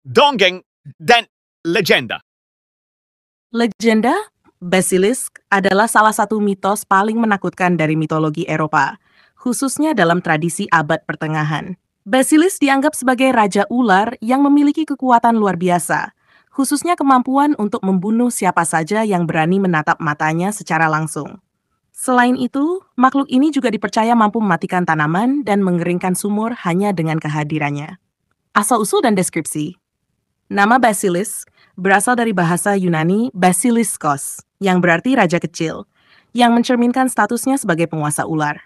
dongeng, dan legenda. Legenda Basilisk adalah salah satu mitos paling menakutkan dari mitologi Eropa, khususnya dalam tradisi abad pertengahan. Basilisk dianggap sebagai raja ular yang memiliki kekuatan luar biasa, khususnya kemampuan untuk membunuh siapa saja yang berani menatap matanya secara langsung. Selain itu, makhluk ini juga dipercaya mampu mematikan tanaman dan mengeringkan sumur hanya dengan kehadirannya. Asal-usul dan deskripsi. Nama Basilisk berasal dari bahasa Yunani Basiliskos, yang berarti raja kecil, yang mencerminkan statusnya sebagai penguasa ular.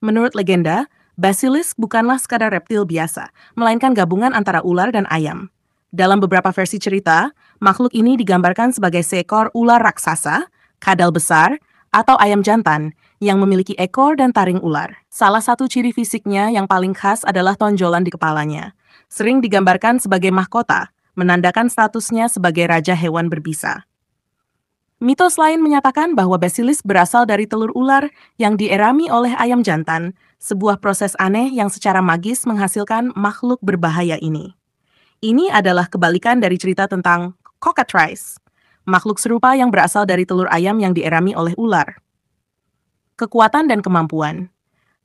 Menurut legenda, Basilisk bukanlah sekadar reptil biasa, melainkan gabungan antara ular dan ayam. Dalam beberapa versi cerita, makhluk ini digambarkan sebagai seekor ular raksasa, kadal besar, atau ayam jantan yang memiliki ekor dan taring ular. Salah satu ciri fisiknya yang paling khas adalah tonjolan di kepalanya. Sering digambarkan sebagai mahkota, menandakan statusnya sebagai raja hewan berbisa. Mitos lain menyatakan bahwa Basilisk berasal dari telur ular yang dierami oleh ayam jantan, sebuah proses aneh yang secara magis menghasilkan makhluk berbahaya ini. Ini adalah kebalikan dari cerita tentang cockatrice, makhluk serupa yang berasal dari telur ayam yang dierami oleh ular. Kekuatan dan kemampuan.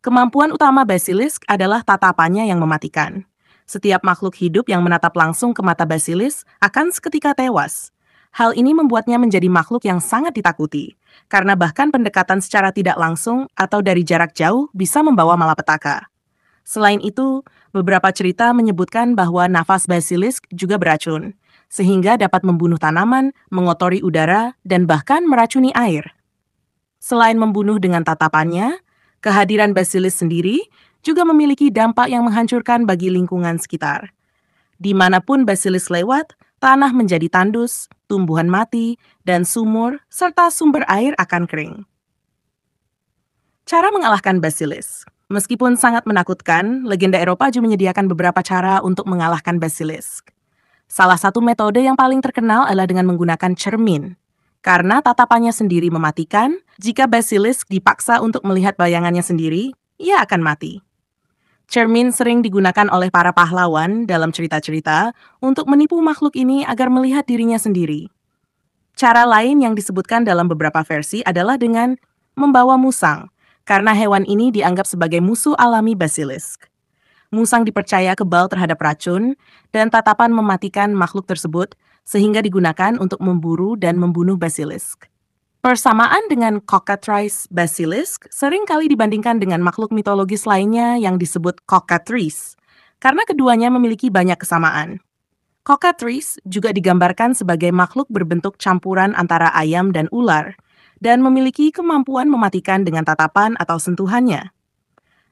Kemampuan utama Basilisk adalah tatapannya yang mematikan. Setiap makhluk hidup yang menatap langsung ke mata Basilisk akan seketika tewas. Hal ini membuatnya menjadi makhluk yang sangat ditakuti, karena bahkan pendekatan secara tidak langsung atau dari jarak jauh bisa membawa malapetaka. Selain itu, beberapa cerita menyebutkan bahwa nafas Basilisk juga beracun, sehingga dapat membunuh tanaman, mengotori udara, dan bahkan meracuni air. Selain membunuh dengan tatapannya, kehadiran Basilisk sendiri juga memiliki dampak yang menghancurkan bagi lingkungan sekitar. Dimanapun Basilisk lewat, tanah menjadi tandus, tumbuhan mati, dan sumur serta sumber air akan kering. Cara mengalahkan Basilisk. Meskipun sangat menakutkan, legenda Eropa juga menyediakan beberapa cara untuk mengalahkan Basilisk. Salah satu metode yang paling terkenal adalah dengan menggunakan cermin. Karena tatapannya sendiri mematikan, jika Basilisk dipaksa untuk melihat bayangannya sendiri, ia akan mati. Cermin sering digunakan oleh para pahlawan dalam cerita-cerita untuk menipu makhluk ini agar melihat dirinya sendiri. Cara lain yang disebutkan dalam beberapa versi adalah dengan membawa musang, karena hewan ini dianggap sebagai musuh alami Basilisk. Musang dipercaya kebal terhadap racun, dan tatapan mematikan makhluk tersebut sehingga digunakan untuk memburu dan membunuh Basilisk. Persamaan dengan cockatrice Basilisk sering kali dibandingkan dengan makhluk mitologis lainnya yang disebut cockatrice, karena keduanya memiliki banyak kesamaan. Cockatrice juga digambarkan sebagai makhluk berbentuk campuran antara ayam dan ular, dan memiliki kemampuan mematikan dengan tatapan atau sentuhannya.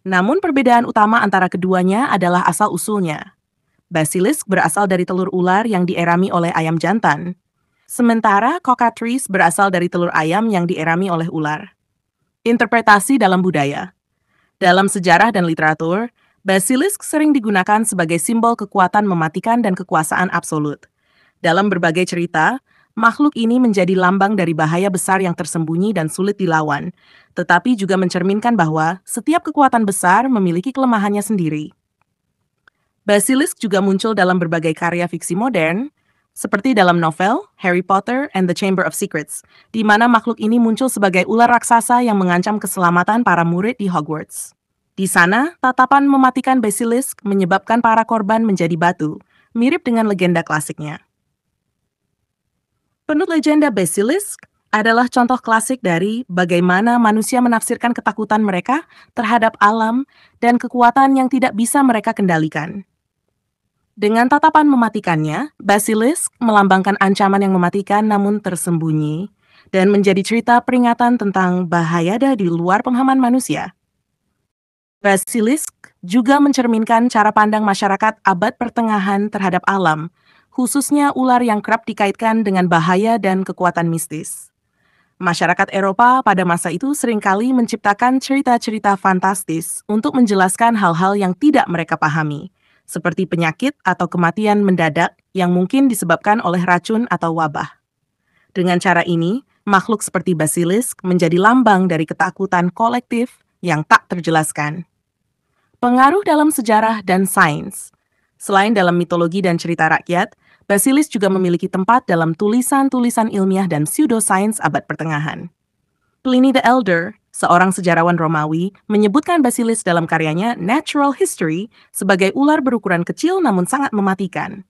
Namun perbedaan utama antara keduanya adalah asal-usulnya. Basilisk berasal dari telur ular yang dierami oleh ayam jantan, sementara cockatrice berasal dari telur ayam yang dierami oleh ular. Interpretasi dalam budaya. Dalam sejarah dan literatur, Basilisk sering digunakan sebagai simbol kekuatan mematikan dan kekuasaan absolut. Dalam berbagai cerita, makhluk ini menjadi lambang dari bahaya besar yang tersembunyi dan sulit dilawan, tetapi juga mencerminkan bahwa setiap kekuatan besar memiliki kelemahannya sendiri. Basilisk juga muncul dalam berbagai karya fiksi modern, seperti dalam novel Harry Potter and the Chamber of Secrets, di mana makhluk ini muncul sebagai ular raksasa yang mengancam keselamatan para murid di Hogwarts. Di sana, tatapan mematikan Basilisk menyebabkan para korban menjadi batu, mirip dengan legenda klasiknya. Penut legenda Basilisk adalah contoh klasik dari bagaimana manusia menafsirkan ketakutan mereka terhadap alam dan kekuatan yang tidak bisa mereka kendalikan. Dengan tatapan mematikannya, Basilisk melambangkan ancaman yang mematikan namun tersembunyi dan menjadi cerita peringatan tentang bahaya di luar pemahaman manusia. Basilisk juga mencerminkan cara pandang masyarakat abad pertengahan terhadap alam, khususnya ular yang kerap dikaitkan dengan bahaya dan kekuatan mistis. Masyarakat Eropa pada masa itu seringkali menciptakan cerita-cerita fantastis untuk menjelaskan hal-hal yang tidak mereka pahami, seperti penyakit atau kematian mendadak yang mungkin disebabkan oleh racun atau wabah. Dengan cara ini, makhluk seperti Basilisk menjadi lambang dari ketakutan kolektif yang tak terjelaskan. Pengaruh dalam sejarah dan sains. Selain dalam mitologi dan cerita rakyat, basilis juga memiliki tempat dalam tulisan-tulisan ilmiah dan pseudoscience abad pertengahan. Pliny the Elder, seorang sejarawan Romawi, menyebutkan basilis dalam karyanya Natural History sebagai ular berukuran kecil namun sangat mematikan.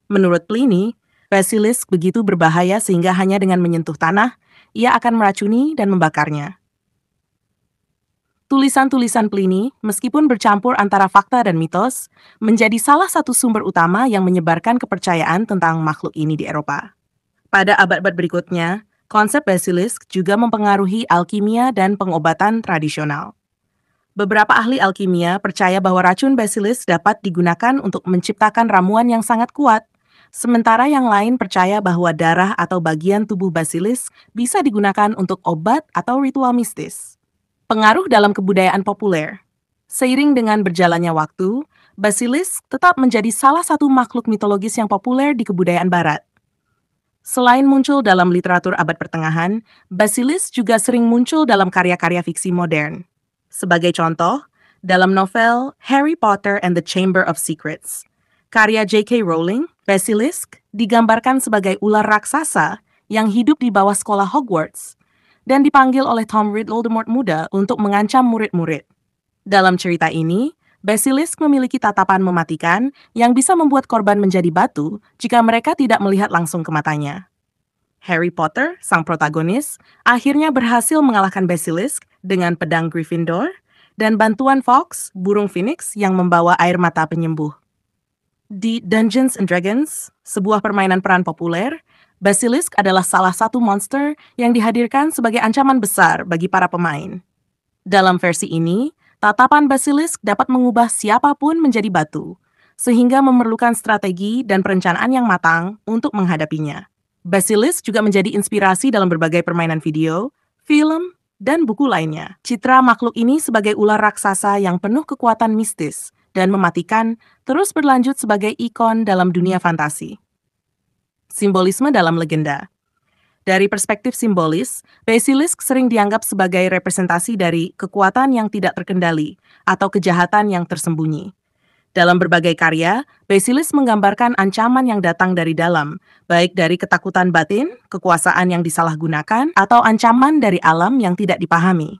Menurut Pliny, basilis begitu berbahaya sehingga hanya dengan menyentuh tanah, ia akan meracuni dan membakarnya. Tulisan-tulisan Pliny, meskipun bercampur antara fakta dan mitos, menjadi salah satu sumber utama yang menyebarkan kepercayaan tentang makhluk ini di Eropa. Pada abad-abad berikutnya, konsep basilisk juga mempengaruhi alkimia dan pengobatan tradisional. Beberapa ahli alkimia percaya bahwa racun basilisk dapat digunakan untuk menciptakan ramuan yang sangat kuat, sementara yang lain percaya bahwa darah atau bagian tubuh basilisk bisa digunakan untuk obat atau ritual mistis. Pengaruh dalam kebudayaan populer. Seiring dengan berjalannya waktu, basilisk tetap menjadi salah satu makhluk mitologis yang populer di kebudayaan barat. Selain muncul dalam literatur abad pertengahan, basilis juga sering muncul dalam karya-karya fiksi modern. Sebagai contoh, dalam novel Harry Potter and the Chamber of Secrets, karya J.K. Rowling, basilisk digambarkan sebagai ular raksasa yang hidup di bawah sekolah Hogwarts dan dipanggil oleh Tom Riddle Voldemort muda untuk mengancam murid-murid. Dalam cerita ini, basilisk memiliki tatapan mematikan yang bisa membuat korban menjadi batu jika mereka tidak melihat langsung ke matanya. Harry Potter, sang protagonis, akhirnya berhasil mengalahkan basilisk dengan pedang Gryffindor dan bantuan Fawkes, burung phoenix yang membawa air mata penyembuh. Di Dungeons and Dragons, sebuah permainan peran populer, basilisk adalah salah satu monster yang dihadirkan sebagai ancaman besar bagi para pemain. Dalam versi ini, tatapan basilisk dapat mengubah siapapun menjadi batu, sehingga memerlukan strategi dan perencanaan yang matang untuk menghadapinya. Basilisk juga menjadi inspirasi dalam berbagai permainan video, film, dan buku lainnya. Citra makhluk ini sebagai ular raksasa yang penuh kekuatan mistis dan mematikan terus berlanjut sebagai ikon dalam dunia fantasi. Simbolisme dalam legenda. Dari perspektif simbolis, basilisk sering dianggap sebagai representasi dari kekuatan yang tidak terkendali atau kejahatan yang tersembunyi. Dalam berbagai karya, basilisk menggambarkan ancaman yang datang dari dalam, baik dari ketakutan batin, kekuasaan yang disalahgunakan, atau ancaman dari alam yang tidak dipahami.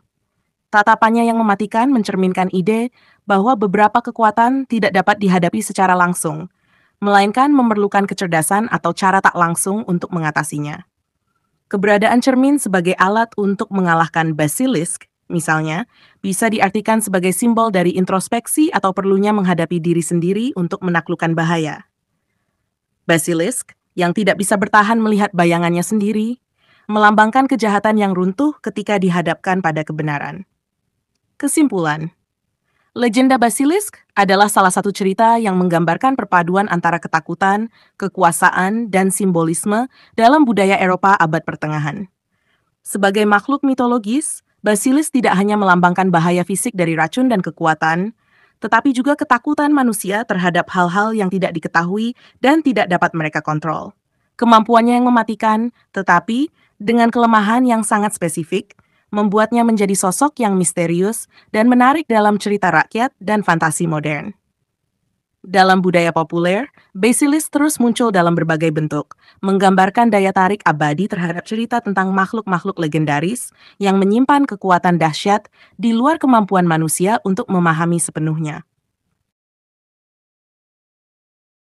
Tatapannya yang mematikan mencerminkan ide bahwa beberapa kekuatan tidak dapat dihadapi secara langsung, melainkan memerlukan kecerdasan atau cara tak langsung untuk mengatasinya. Keberadaan cermin sebagai alat untuk mengalahkan basilisk, misalnya, bisa diartikan sebagai simbol dari introspeksi atau perlunya menghadapi diri sendiri untuk menaklukkan bahaya. Basilisk, yang tidak bisa bertahan melihat bayangannya sendiri, melambangkan kejahatan yang runtuh ketika dihadapkan pada kebenaran. Kesimpulan, legenda basilisk adalah salah satu cerita yang menggambarkan perpaduan antara ketakutan, kekuasaan, dan simbolisme dalam budaya Eropa abad pertengahan. Sebagai makhluk mitologis, basilisk tidak hanya melambangkan bahaya fisik dari racun dan kekuatan, tetapi juga ketakutan manusia terhadap hal-hal yang tidak diketahui dan tidak dapat mereka kontrol. Kemampuannya yang mematikan, tetapi dengan kelemahan yang sangat spesifik, membuatnya menjadi sosok yang misterius dan menarik dalam cerita rakyat dan fantasi modern. Dalam budaya populer, basilisk terus muncul dalam berbagai bentuk, menggambarkan daya tarik abadi terhadap cerita tentang makhluk-makhluk legendaris yang menyimpan kekuatan dahsyat di luar kemampuan manusia untuk memahami sepenuhnya.